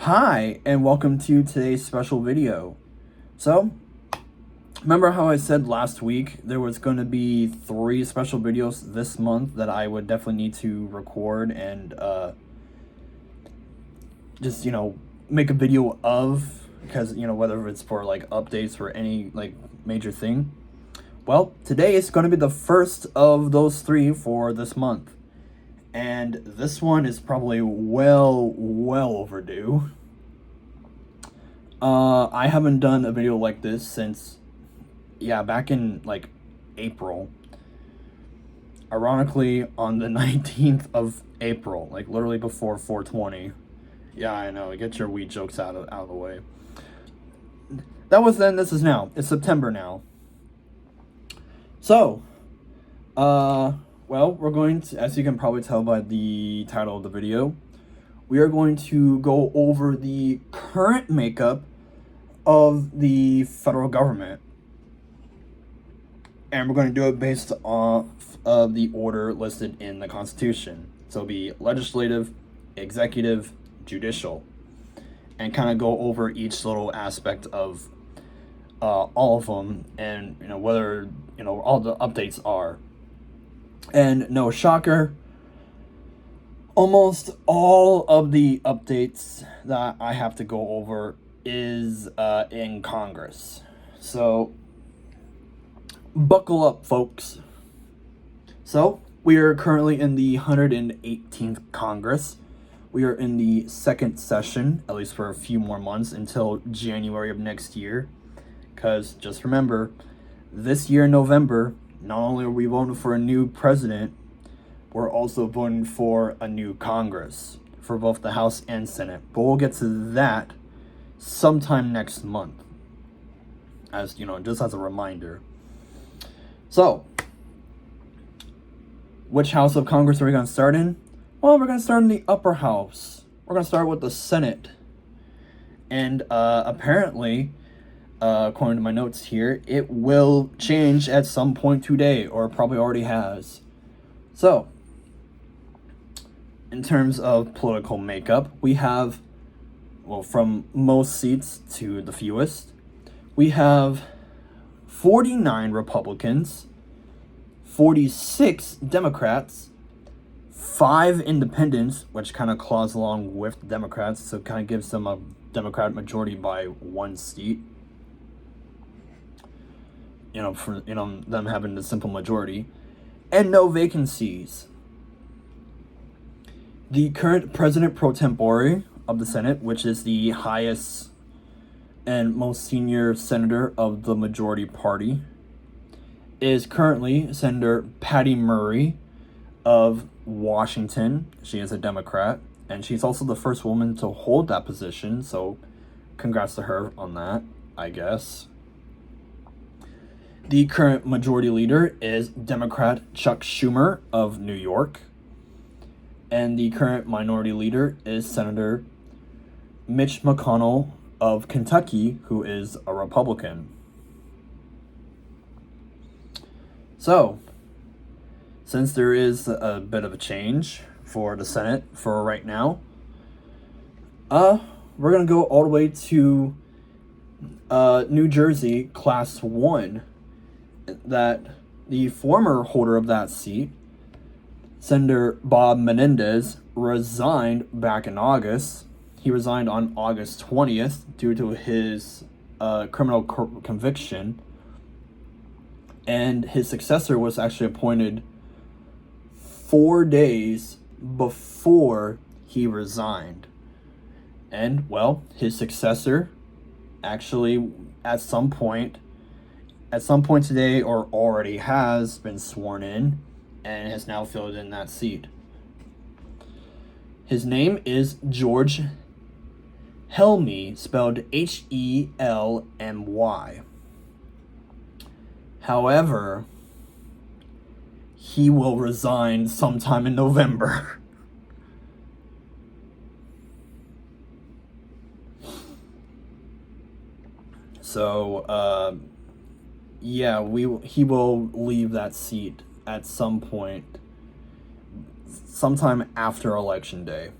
Hi, and welcome to today's special video. So, remember how I said last week there was going to be 3 special videos this month that I would definitely need to record and just, make a video of, because, whether it's for like updates or any like major thing. Well, today is going to be the first of those 3 for this month. And this one is probably well overdue. I haven't done a video like this since, back in like April. Ironically, on the 19th of April, like literally before 420. Yeah, I know. Get your weed jokes out of the way. That was then. This is now. It's September now. So, well, we're going to, as you can probably tell by the title of the video, we are going to go over the current makeup of the federal government. And we're going to do it based off of the order listed in the Constitution. So it'll be legislative, executive, judicial. And kind of go over each little aspect of all of them and, whether, all the updates are. And no shocker, almost all of the updates that I have to go over is in Congress. So buckle up, folks. So we are currently in the 118th Congress. We are in the second session, at least for a few more months, until January of next year. Because just remember, this year in November, not only are we voting for a new president, we're also voting for a new Congress for both the House and Senate. But we'll get to that sometime next month, as just as a reminder. So, which house of Congress are we going to start in? Well, we're going to start in the upper house. We're going to start with the Senate. And apparently, according to my notes here, it will change at some point today, or probably already has. So, in terms of political makeup, we have, well, from most seats to the fewest, we have 49 Republicans, 46 Democrats, 5 independents, which kind of claws along with Democrats, so kind of gives them a Democratic majority by 1 seat. For them having the simple majority, and no vacancies. The current president pro tempore of the Senate, which is the highest and most senior senator of the majority party, is currently Senator Patty Murray of Washington. She is a Democrat, and she's also the first woman to hold that position, so congrats to her on that, I guess. The current majority leader is Democrat Chuck Schumer of New York. And the current minority leader is Senator Mitch McConnell of Kentucky, who is a Republican. So, since there is a bit of a change for the Senate for right now, we're going to go all the way to New Jersey Class 1. That the former holder of that seat, Senator Bob Menendez, resigned back in August. He resigned on August 20th due to his criminal conviction. And his successor was actually appointed 4 days before he resigned. And, well, his successor actually at some point today, or already has been sworn in and has now filled in that seat. His name is George Helmy, spelled Helmy. However, he will resign sometime in November. So, he will leave that seat at some point, sometime after Election Day.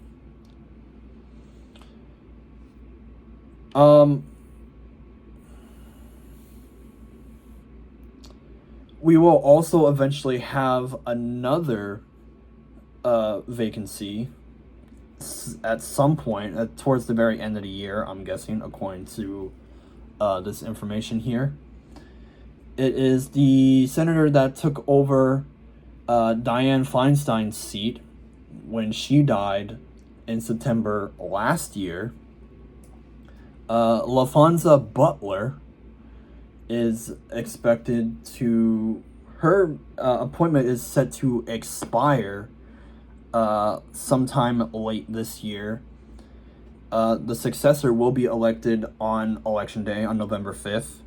We will also eventually have another vacancy at some point towards the very end of the year, I'm guessing, according to this information here. It is the senator that took over Dianne Feinstein's seat when she died in September last year. LaFonza Butler is expected to... Her appointment is set to expire sometime late this year. The successor will be elected on Election Day on November 5th.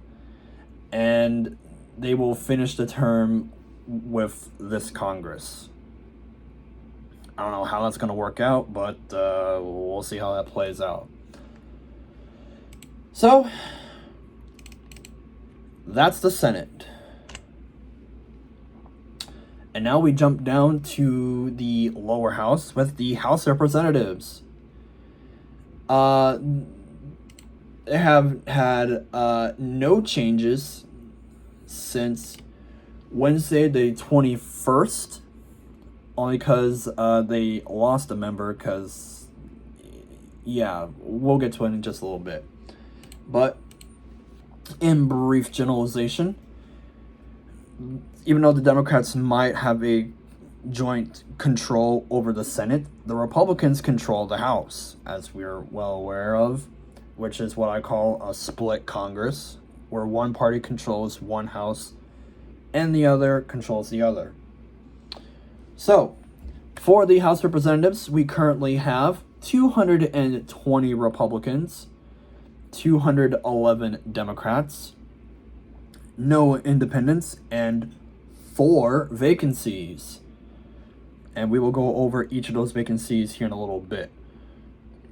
And they will finish the term with this Congress. I don't know how that's going to work out, but we'll see how that plays out. So, that's the Senate. And now we jump down to the lower house with the House of Representatives. They have had no changes since Wednesday the 21st, only because they lost a member, because, yeah, we'll get to it in just a little bit. But in brief generalization, even though the Democrats might have a joint control over the Senate, the Republicans control the House, as we're well aware of, which is what I call a split Congress, where one party controls one house and the other controls the other. So, for the House of Representatives, we currently have 220 Republicans, 211 Democrats, no independents, and 4 vacancies. And we will go over each of those vacancies here in a little bit.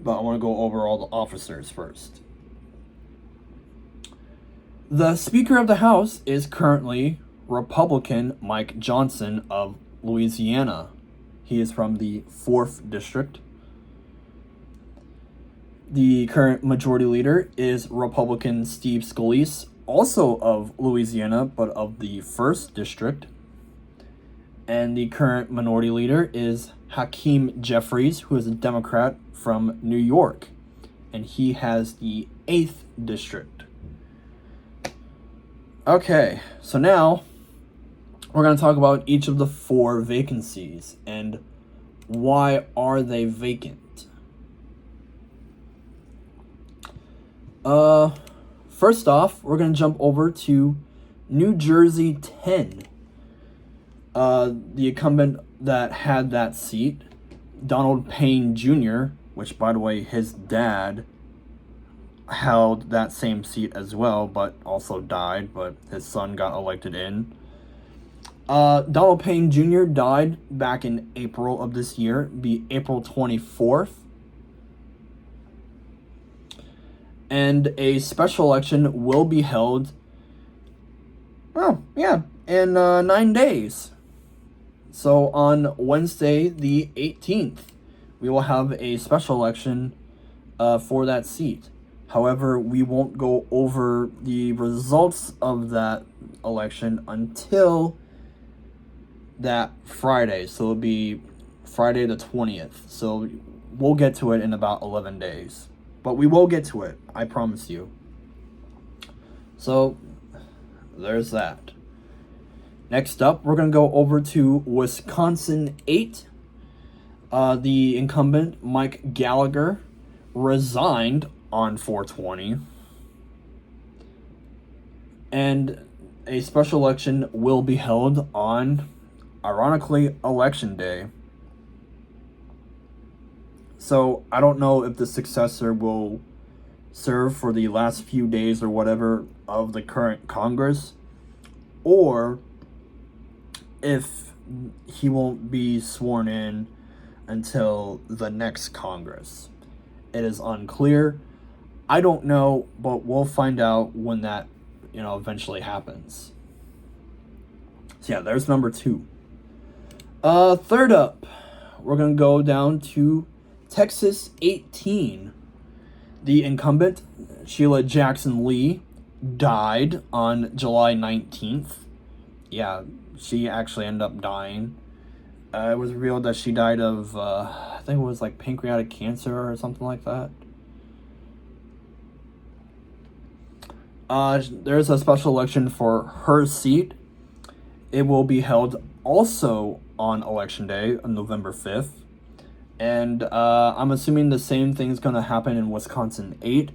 But I want to go over all the officers first. The Speaker of the House is currently Republican Mike Johnson of Louisiana. He is from the 4th District. The current Majority Leader is Republican Steve Scalise, also of Louisiana, but of the 1st District. And the current Minority Leader is Hakeem Jeffries, who is a Democrat from New York. And he has the 8th District. Okay, so now we're going to talk about each of the 4 vacancies and why are they vacant. First off, we're going to jump over to New Jersey 10. The incumbent that had that seat, Donald Payne Jr., which, by the way, his dad held that same seat as well, but also died, but his son got elected in. Donald Payne Jr. died back in April of this year, be April 24th. And a special election will be held, in 9 days. So on Wednesday, the 18th, we will have a special election for that seat. However, we won't go over the results of that election until that Friday. So it'll be Friday the 20th. So we'll get to it in about 11 days. But we will get to it, I promise you. So, there's that. Next up, we're going to go over to Wisconsin 8. The incumbent, Mike Gallagher, resigned on 4/20. And a special election will be held on, ironically, Election Day. So, I don't know if the successor will serve for the last few days or whatever of the current Congress, or if he won't be sworn in until the next Congress. It is unclear. I don't know, but we'll find out when that, eventually happens. So yeah, there's number 2. Third up, we're going to go down to Texas 18. The incumbent, Sheila Jackson Lee died on July 19th. Yeah, she actually ended up dying. It was revealed that she died of, I think it was like pancreatic cancer or something like that. There's a special election for her seat. It will be held also on Election Day, on November 5th. And I'm assuming the same thing's going to happen in Wisconsin 8,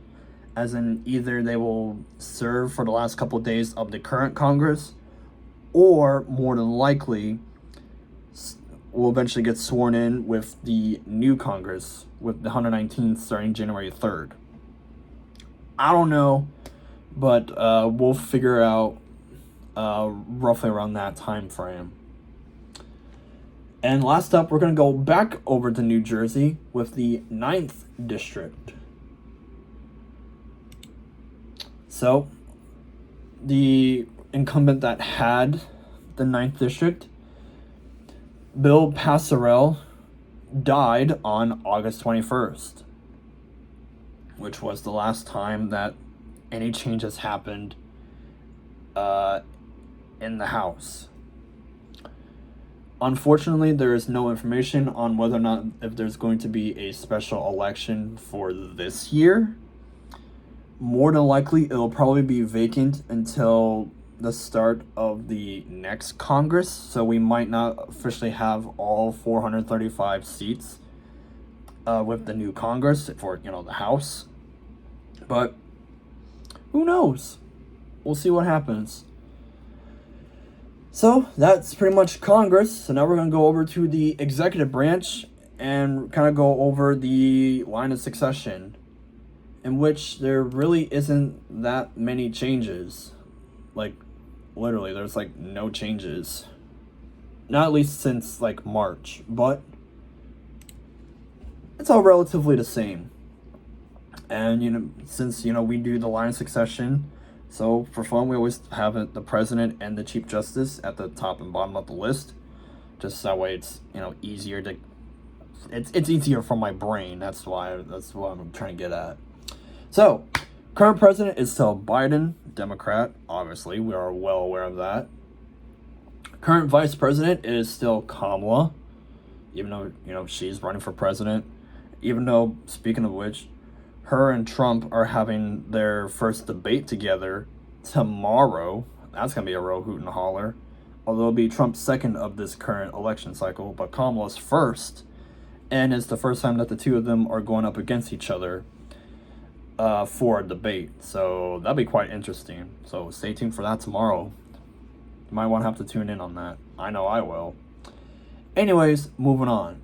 as in either they will serve for the last couple of days of the current Congress, or more than likely will eventually get sworn in with the new Congress, with the 119th starting January 3rd. I don't know, but we'll figure out roughly around that time frame. And last up, we're going to go back over to New Jersey with the 9th District. So, the incumbent that had the 9th District, Bill Passarell, died on August 21st, which was the last time that any changes happened in the House. Unfortunately, there is no information on whether or not if there's going to be a special election for this year. More than likely, it'll probably be vacant until the start of the next Congress, so we might not officially have all 435 seats with the new Congress for, the House. But who knows? We'll see what happens. So that's pretty much Congress. So now we're going to go over to the executive branch and kind of go over the line of succession, in which there really isn't that many changes. Like, literally, there's like no changes. Not at least since like March, but it's all relatively the same. And, since, we do the line of succession, so for fun, we always have the president and the chief justice at the top and bottom of the list. Just that way it's, easier to, it's easier for my brain. That's what I'm trying to get at. So, current president is still Biden, Democrat, obviously. We are well aware of that. Current vice president is still Kamala, even though, she's running for president. Even though, speaking of which, her and Trump are having their first debate together tomorrow. That's going to be a real hoot and holler. Although it'll be Trump's second of this current election cycle, but Kamala's first. And it's the first time that the two of them are going up against each other for a debate. So that'll be quite interesting. So stay tuned for that tomorrow. You might want to have to tune in on that. I know I will. Anyways, moving on.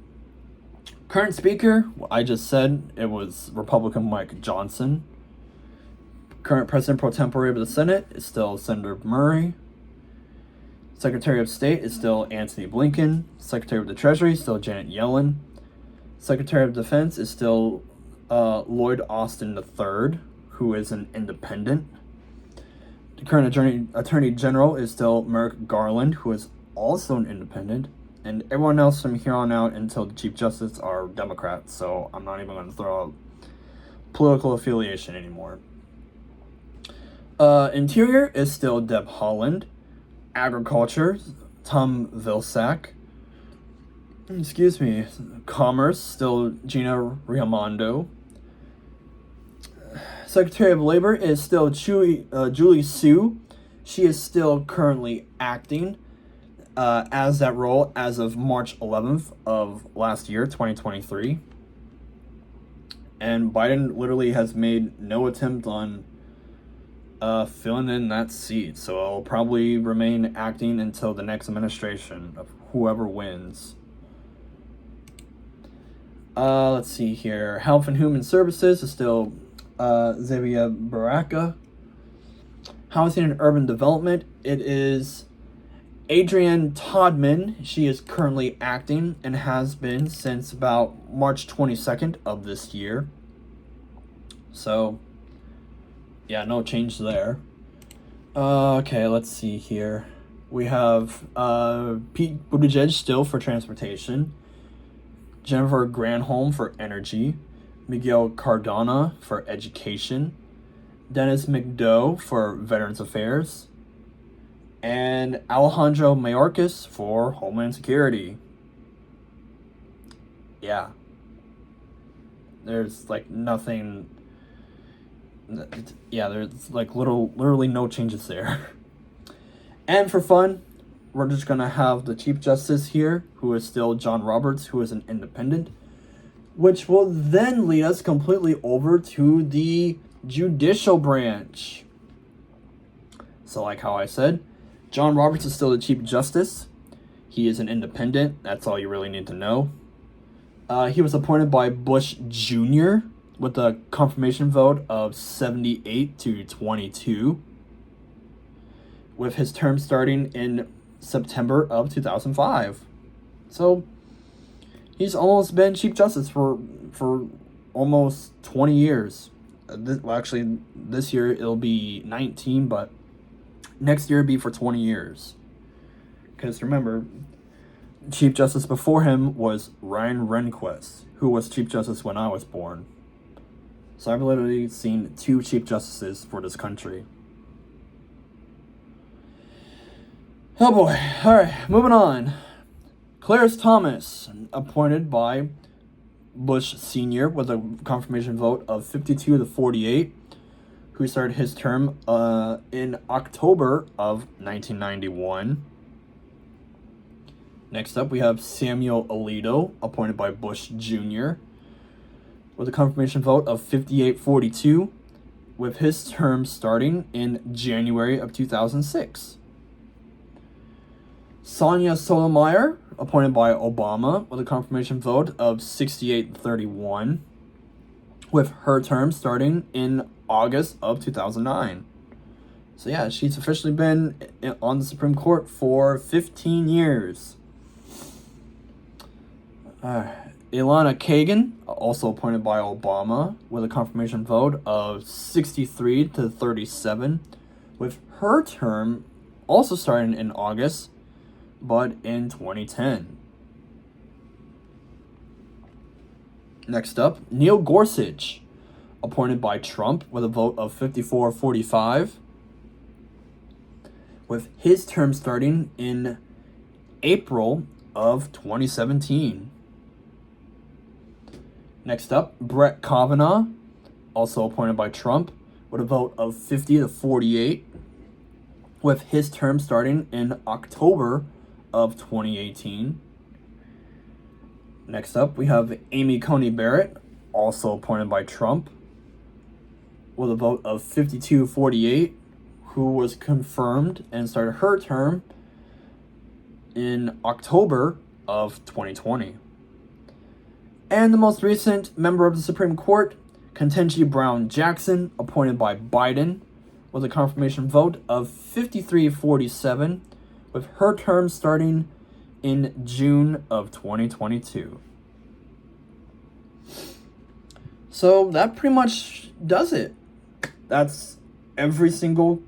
Current speaker, I just said it was Republican Mike Johnson. Current president pro tempore of the Senate is still Senator Murray. Secretary of State is still Antony Blinken. Secretary of the Treasury is still Janet Yellen. Secretary of Defense is still Lloyd Austin III, who is an independent. The current Attorney General is still Merrick Garland, who is also an independent. And everyone else from here on out until the Chief Justice are Democrats, so I'm not even going to throw out political affiliation anymore. Interior is still Deb Haaland. Agriculture, Tom Vilsack. Commerce, still Gina Raimondo. Secretary of Labor is still Julie Su. She is still currently acting as that role as of March 11th of last year, 2023. And Biden literally has made no attempt on filling in that seat. So I'll probably remain acting until the next administration of whoever wins. Let's see here. Health and Human Services is still Xavier Baraka. Housing and Urban Development, it is Adrienne Todman. She is currently acting and has been since about March 22nd of this year. So, yeah, no change there. Okay, let's see here. We have Pete Buttigieg still for transportation. Jennifer Granholm for energy. Miguel Cardona for education. Dennis McDough for Veterans Affairs, and Alejandro Mayorkas for Homeland Security. Yeah. There's like nothing. Yeah, there's like literally no changes there. And for fun, we're just gonna have the Chief Justice here, who is still John Roberts, who is an independent, which will then lead us completely over to the judicial branch. So like how I said, John Roberts is still the Chief Justice. He is an independent. That's all you really need to know. He was appointed by Bush Jr. with a confirmation vote of 78 to 22, with his term starting in September of 2005. So he's almost been Chief Justice for almost 20 years. Actually, this year it'll be 19, but next year it'll be for 20 years. Because remember, Chief Justice before him was Ryan Rehnquist, who was Chief Justice when I was born. So I've literally seen 2 Chief Justices for this country. Oh boy. Alright, moving on. Clarence Thomas, appointed by Bush Sr. with a confirmation vote of 52 to 48, who started his term in October of 1991. Next up, we have Samuel Alito, appointed by Bush Jr., with a confirmation vote of 58-42, with his term starting in January of 2006. Sonia Sotomayor, appointed by Obama, with a confirmation vote of 68-31, with her term starting in August of 2009. So yeah, she's officially been on the Supreme Court for 15 years. Elena Kagan, also appointed by Obama, with a confirmation vote of 63 to 37, with her term also starting in August, but in 2010. Next up, Neil Gorsuch, appointed by Trump with a vote of 54-45, with his term starting in April of 2017. Next up, Brett Kavanaugh, also appointed by Trump, with a vote of 50-48, with his term starting in October of 2018. Next up, we have Amy Coney Barrett, also appointed by Trump, with a vote of 52-48, who was confirmed and started her term in October of 2020. And the most recent member of the Supreme Court, Ketanji Brown Jackson, appointed by Biden, with a confirmation vote of 53-47, with her term starting in June of 2022. So that pretty much does it. That's every single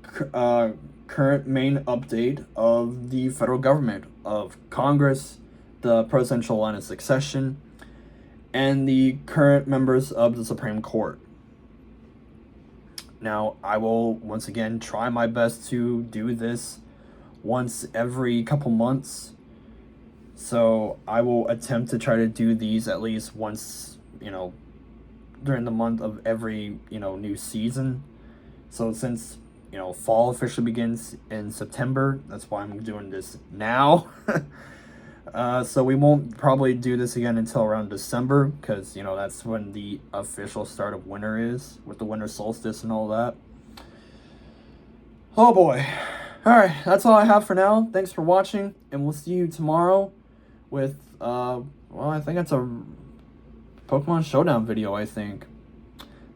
current main update of the federal government, of Congress, the presidential line of succession, and the current members of the Supreme Court. Now, I will once again try my best to do this once every couple months. So I will attempt to try to do these at least once, during the month of every, new season. So since, fall officially begins in September, that's why I'm doing this now. So we won't probably do this again until around December, because, that's when the official start of winter is, with the winter solstice and all that. Oh boy. Alright, that's all I have for now. Thanks for watching, and we'll see you tomorrow with, I think it's a Pokemon Showdown video, I think.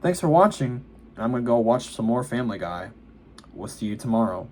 Thanks for watching, and I'm gonna go watch some more Family Guy. We'll see you tomorrow.